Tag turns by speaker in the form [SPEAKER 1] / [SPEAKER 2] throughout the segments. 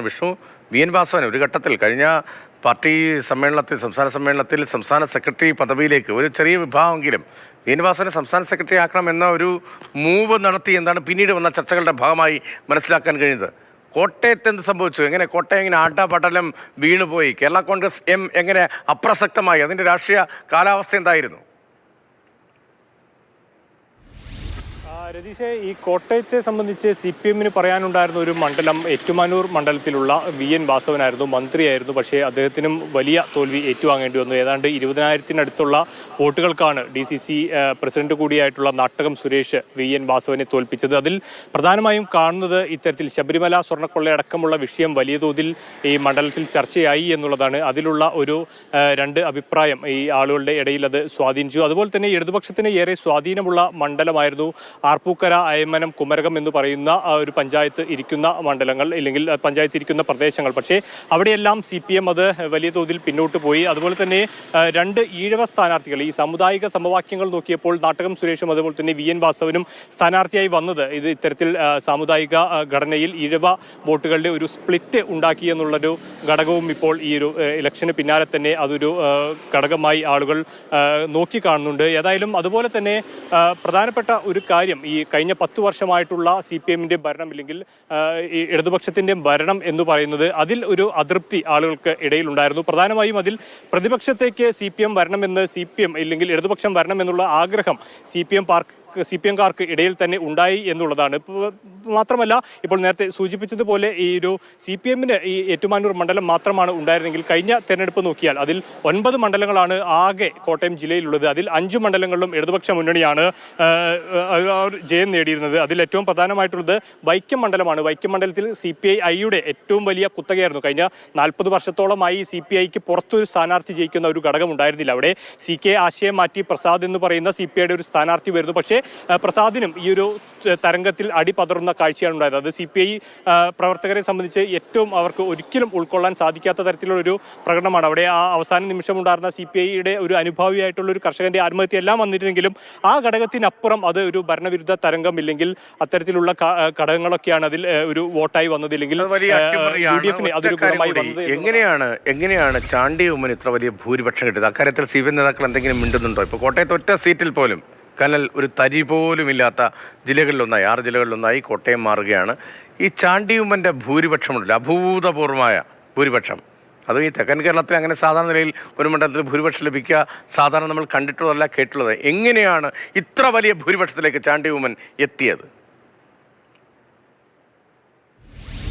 [SPEAKER 1] Vishnu V N Vasavan ഒരു ഘട്ടത്തിൽ കഴിഞ്ഞ പാർട്ടി സമ്മേളനത്തിൽ സംസ്ഥാന സെക്രട്ടറി പദവിയിലേക്ക് ഒരു ചെറിയ വിഭാഗമെങ്കിലും വി എൻ വാസവനെ സംസ്ഥാന സെക്രട്ടറി ആക്കണമെന്ന ഒരു മൂവ് നടത്തി എന്താണ് പിന്നീട് വന്ന ചർച്ചകളുടെ ഭാഗമായി മനസ്സിലാക്കാൻ കഴിഞ്ഞത്. കോട്ടയത്ത് എന്ത് സംഭവിച്ചു? എങ്ങനെ കോട്ടയം ഇങ്ങനെ ആട്ടപടലം വീണുപോയി? കേരള കോൺഗ്രസ് എം എങ്ങനെ അപ്രസക്തമായി? അതിൻ്റെ രാഷ്ട്രീയ കാലാവസ്ഥ എന്തായിരുന്നു?
[SPEAKER 2] രതീഷെ, ഈ കോട്ടയത്തെ സംബന്ധിച്ച് CPM പറയാനുണ്ടായിരുന്ന ഒരു മണ്ഡലം ഏറ്റുമാനൂർ മണ്ഡലത്തിലുള്ള വി എൻ വാസവനായിരുന്നു, മന്ത്രിയായിരുന്നു. പക്ഷേ അദ്ദേഹത്തിനും വലിയ തോൽവി ഏറ്റുവാങ്ങേണ്ടി വന്നു. ഏതാണ്ട് 20,000-അടുത്തുള്ള വോട്ടുകൾക്കാണ് DCC പ്രസിഡന്റ് കൂടിയായിട്ടുള്ള നാട്ടകം സുരേഷ് വി എൻ വാസവനെ തോൽപ്പിച്ചത്. അതിൽ പ്രധാനമായും കാണുന്നത് ഇത്തരത്തിൽ ശബരിമല സ്വർണ്ണക്കൊള്ളയടക്കമുള്ള വിഷയം വലിയ തോതിൽ ഈ മണ്ഡലത്തിൽ ചർച്ചയായി എന്നുള്ളതാണ്. അതിലുള്ള ഒരു രണ്ട് അഭിപ്രായം ഈ ആളുകളുടെ ഇടയിൽ അത് സ്വാധീനിച്ചു. അതുപോലെ തന്നെ ഇടതുപക്ഷത്തിന് ഏറെ സ്വാധീനമുള്ള മണ്ഡലമായിരുന്നു ആർപ്പൂക്കര, അയമനം, കുമരകം എന്ന് പറയുന്ന ഒരു പഞ്ചായത്ത് ഇരിക്കുന്ന മണ്ഡലങ്ങൾ, അല്ലെങ്കിൽ പഞ്ചായത്ത് ഇരിക്കുന്ന പ്രദേശങ്ങൾ. പക്ഷേ അവിടെയെല്ലാം CPM അത് വലിയ തോതിൽ പിന്നോട്ട് പോയി. അതുപോലെ തന്നെ രണ്ട് ഈഴവ സ്ഥാനാർത്ഥികൾ, ഈ സാമുദായിക സമവാക്യങ്ങൾ നോക്കിയപ്പോൾ നാട്ടകം സുരേഷും അതുപോലെ തന്നെ വി എൻ വാസവനും സ്ഥാനാർത്ഥിയായി വന്നത് ഇത് ഇത്തരത്തിൽ സാമുദായിക ഘടനയിൽ ഈഴവ വോട്ടുകളുടെ ഒരു സ്പ്ലിറ്റ് ഉണ്ടാക്കി എന്നുള്ളൊരു ഘടകവും ഇപ്പോൾ ഈ ഒരു ഇലക്ഷന് പിന്നാലെ തന്നെ അതൊരു ഘടകമായി ആളുകൾ നോക്കിക്കാണുന്നുണ്ട്. ഏതായാലും അതുപോലെ തന്നെ പ്രധാനപ്പെട്ട ഒരു കാര്യം, ഈ കഴിഞ്ഞ 10 വർഷമായിട്ടുള്ള CPM ഭരണം, അല്ലെങ്കിൽ ഇടതുപക്ഷത്തിന്റെ ഭരണം എന്ന് പറയുന്നത്, അതിൽ ഒരു അതൃപ്തി ആളുകൾക്ക് ഇടയിലുണ്ടായിരുന്നു. പ്രധാനമായും അതിൽ പ്രതിപക്ഷത്തേക്ക് CPM വരണമെന്ന്, CPM അല്ലെങ്കിൽ ഇടതുപക്ഷം വരണമെന്നുള്ള ആഗ്രഹം CPM-കാർക്ക് ഇടയിൽ തന്നെ ഉണ്ടായി എന്നുള്ളതാണ്. മാത്രമല്ല, ഇപ്പോൾ നേരത്തെ സൂചിപ്പിച്ചതുപോലെ ഈ ഒരു CPM-ന് ഈ ഏറ്റുമാനൂർ മണ്ഡലം മാത്രമാണ് ഉണ്ടായിരുന്നെങ്കിൽ കഴിഞ്ഞ തെരഞ്ഞെടുപ്പ് നോക്കിയാൽ അതിൽ 9 മണ്ഡലങ്ങളാണ് ആകെ കോട്ടയം ജില്ലയിലുള്ളത്. അതിൽ 5 മണ്ഡലങ്ങളിലും ഇടതുപക്ഷ മുന്നണിയാണ് ജയം നേടിയിരുന്നത്. അതിൽ ഏറ്റവും പ്രധാനമായിട്ടുള്ളത് വൈക്കം മണ്ഡലമാണ്. വൈക്കം മണ്ഡലത്തിൽ CPI-യുടെ ഏറ്റവും വലിയ കുത്തകയായിരുന്നു. കഴിഞ്ഞ 40 വർഷത്തോളമായി CPI-ക്ക് പുറത്തൊരു സ്ഥാനാർത്ഥി ജയിക്കുന്ന ഒരു ഘടകം ഉണ്ടായിരുന്നില്ല. അവിടെ CK ആശയം മാറ്റി പ്രസാദ് എന്ന് പറയുന്ന CPI-യുടെ ഒരു സ്ഥാനാർത്ഥി വരുന്നു. പക്ഷേ പ്രസാദിനും ഈ ഒരു തരംഗത്തിൽ അടിപതറുന്ന കാഴ്ചയാണ് ഉണ്ടായത്. അത് CPI പ്രവർത്തകരെ സംബന്ധിച്ച് ഏറ്റവും അവർക്ക് ഒരിക്കലും ഉൾക്കൊള്ളാൻ സാധിക്കാത്ത തരത്തിലുള്ളൊരു പ്രകടനമാണ്. അവിടെ ആ അവസാന നിമിഷം ഉണ്ടായിരുന്ന CPI-യുടെ ഒരു അനുഭാവിയായിട്ടുള്ള ഒരു കർഷകന്റെ ആത്മഹത്യ എല്ലാം വന്നിരുന്നെങ്കിലും ആ ഘടകത്തിനപ്പുറം അത് ഒരു ഭരണവിരുദ്ധ തരംഗം, ഇല്ലെങ്കിൽ അത്തരത്തിലുള്ള ഘടകങ്ങളൊക്കെയാണ് അതിൽ ഒരു വോട്ടായി വന്നത്, ഇല്ലെങ്കിൽ UDF-ന് അതൊരു ഗുണമായി വന്നത്.
[SPEAKER 1] എങ്ങനെയാണ് ചാണ്ടി ഉമ്മൻ ഇത്ര വലിയ ഭൂരിപക്ഷം കിട്ടിയത്? അക്കാര്യത്തിൽ CPM നേതാക്കൾ എന്തെങ്കിലും മിണ്ടുന്നുണ്ടോ? ഇപ്പോൾ കോട്ടയത്ത് ഒറ്റ സീറ്റിൽ പോലും കനൽ ഒരു തരി പോലുമില്ലാത്ത ജില്ലകളിലൊന്നായി, 6 ജില്ലകളിലൊന്നായി കോട്ടയം മാറുകയാണ്. ഈ ചാണ്ടി ഉമ്മൻ്റെ ഭൂരിപക്ഷമുണ്ടല്ലോ, അഭൂതപൂർവമായ ഭൂരിപക്ഷം, അതും ഈ തെക്കൻ കേരളത്തിൽ അങ്ങനെ സാധാരണ നിലയിൽ ഒരു മണ്ഡലത്തിൽ ഭൂരിപക്ഷം ലഭിക്കുക സാധാരണ നമ്മൾ കണ്ടിട്ടുള്ളതല്ല, കേട്ടുള്ളത്. എങ്ങനെയാണ് ഇത്ര വലിയ ഭൂരിപക്ഷത്തിലേക്ക് ചാണ്ടി ഉമ്മൻ എത്തിയത്?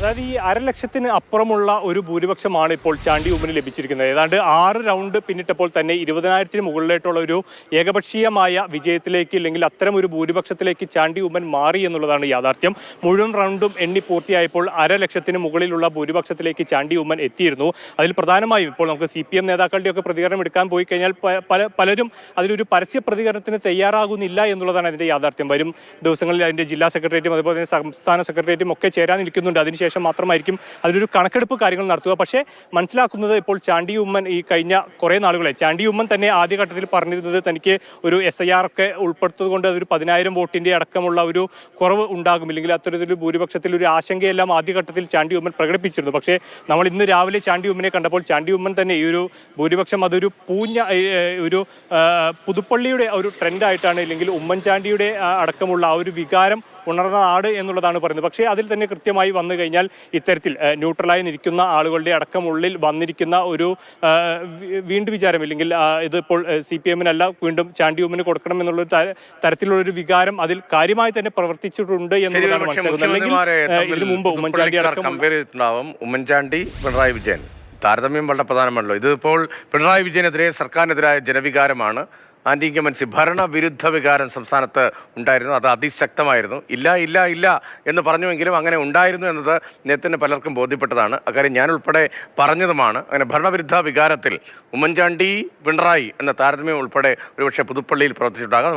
[SPEAKER 2] അതായത് ഈ 1,00,000-ന് അപ്പുറമുള്ള ഒരു ഭൂരിപക്ഷമാണ് ഇപ്പോൾ ചാണ്ടി ഉമ്മന് ലഭിച്ചിരിക്കുന്നത്. ഏതാണ്ട് 6 റൗണ്ട് പിന്നിട്ടപ്പോൾ തന്നെ 20,000-ന് മുകളിലായിട്ടുള്ള ഒരു ഏകപക്ഷീയമായ വിജയത്തിലേക്ക്, അല്ലെങ്കിൽ അത്തരം ഒരു ഭൂരിപക്ഷത്തിലേക്ക് ചാണ്ടി ഉമ്മൻ മാറി എന്നുള്ളതാണ് യാഥാർത്ഥ്യം. മുഴുവൻ റൗണ്ടും എണ്ണി പൂർത്തിയായപ്പോൾ 1,00,000-ന് മുകളിലുള്ള ഭൂരിപക്ഷത്തിലേക്ക് ചാണ്ടി ഉമ്മൻ എത്തിയിരുന്നു. അതിൽ പ്രധാനമായും ഇപ്പോൾ നമുക്ക് CPM നേതാക്കളുടെയൊക്കെ പ്രതികരണം എടുക്കാൻ പോയി കഴിഞ്ഞാൽ പലരും അതിലൊരു പരസ്യ പ്രതികരണത്തിന് തയ്യാറാകുന്നില്ല എന്നുള്ളതാണ് അതിൻ്റെ യാഥാർത്ഥ്യം. വരും ദിവസങ്ങളിൽ അതിൻ്റെ ജില്ലാ സെക്രട്ടേറിയറ്റും അതുപോലെ തന്നെ സംസ്ഥാന സെക്രട്ടേറിയറ്റും ഒക്കെ ചേരാനിരിക്കുന്നുണ്ട്. അതിനുശേഷം മാത്രമായിരിക്കും അതിലൊരു കണക്കെടുപ്പ് കാര്യങ്ങൾ നടത്തുക. പക്ഷേ മനസ്സിലാക്കുന്നത് ഇപ്പോൾ ചാണ്ടി ഉമ്മൻ ഈ കഴിഞ്ഞ കുറേ നാളുകളെ, ചാണ്ടി ഉമ്മൻ തന്നെ ആദ്യഘട്ടത്തിൽ പറഞ്ഞിരുന്നത് തനിക്ക് ഒരു SIR ഒക്കെ ഉൾപ്പെടുത്തുന്നത് അതൊരു 10,000 വോട്ടിൻ്റെ അടക്കമുള്ള ഒരു കുറവ് ഉണ്ടാകും, ഇല്ലെങ്കിൽ അത്തരത്തിലൊരു ഭൂരിപക്ഷത്തിൽ ഒരു ആശങ്കയെല്ലാം ആദ്യഘട്ടത്തിൽ ചാണ്ടി ഉമ്മൻ പ്രകടിപ്പിച്ചിരുന്നു. പക്ഷേ നമ്മൾ ഇന്ന് രാവിലെ ചാണ്ടി ഉമ്മനെ കണ്ടപ്പോൾ ചാണ്ടി ഉമ്മൻ തന്നെ ഈ ഒരു ഭൂരിപക്ഷം അതൊരു ഒരു പുതുപ്പള്ളിയുടെ ഒരു ട്രെൻഡായിട്ടാണ്, ഇല്ലെങ്കിൽ ഉമ്മൻചാണ്ടിയുടെ അടക്കമുള്ള ആ ഒരു വികാരം ഉണർന്ന നാട് എന്നുള്ളതാണ് പറയുന്നത്. പക്ഷേ അതിൽ തന്നെ കൃത്യമായി വന്നു കഴിഞ്ഞാൽ ഇത്തരത്തിൽ ന്യൂട്രലായി നിൽക്കുന്ന ആളുകളുടെ അടക്കമുള്ളിൽ വന്നിരിക്കുന്ന ഒരു വീണ്ടും വിചാരം, ഇല്ലെങ്കിൽ ഇതിപ്പോൾ CPM-നല്ല വീണ്ടും ചാണ്ടി ഉമ്മന് കൊടുക്കണം എന്നുള്ളൊരു തരത്തിലുള്ളൊരു വികാരം അതിൽ കാര്യമായി തന്നെ പ്രവർത്തിച്ചിട്ടുണ്ട് എന്നുള്ളതാണ് മനസ്സിലാക്കുന്നത്. അല്ലെങ്കിൽ ഇതിനു മുമ്പ് ഉമ്മൻചാണ്ടി
[SPEAKER 1] ഉമ്മൻചാണ്ടി, പിണറായി വിജയൻ താരതമ്യം വളരെ പ്രധാനമാണല്ലോ. ഇതിപ്പോൾ പിണറായി വിജയനെതിരെ സർക്കാരിനെതിരായ ജനവികാരമാണ്, ആന്റി ഇൻകമൻസി ഭരണവിരുദ്ധ വികാരം സംസ്ഥാനത്ത് ഉണ്ടായിരുന്നു. അത് അതിശക്തമായിരുന്നു. ഇല്ല എന്ന് പറഞ്ഞുവെങ്കിലും അങ്ങനെ ഉണ്ടായിരുന്നു എന്നത് നേരത്തെ പലർക്കും ബോധ്യപ്പെട്ടതാണ്. അക്കാര്യം ഞാൻ ഉൾപ്പെടെ പറഞ്ഞതുമാണ്. അങ്ങനെ ഭരണവിരുദ്ധ വികാരത്തിൽ ഉമ്മൻചാണ്ടി, പിണറായി എന്ന താരതമ്യം ഉൾപ്പെടെ ഒരുപക്ഷെ പുതുപ്പള്ളിയിൽ പ്രവർത്തിച്ചിട്ടുണ്ടാകാം.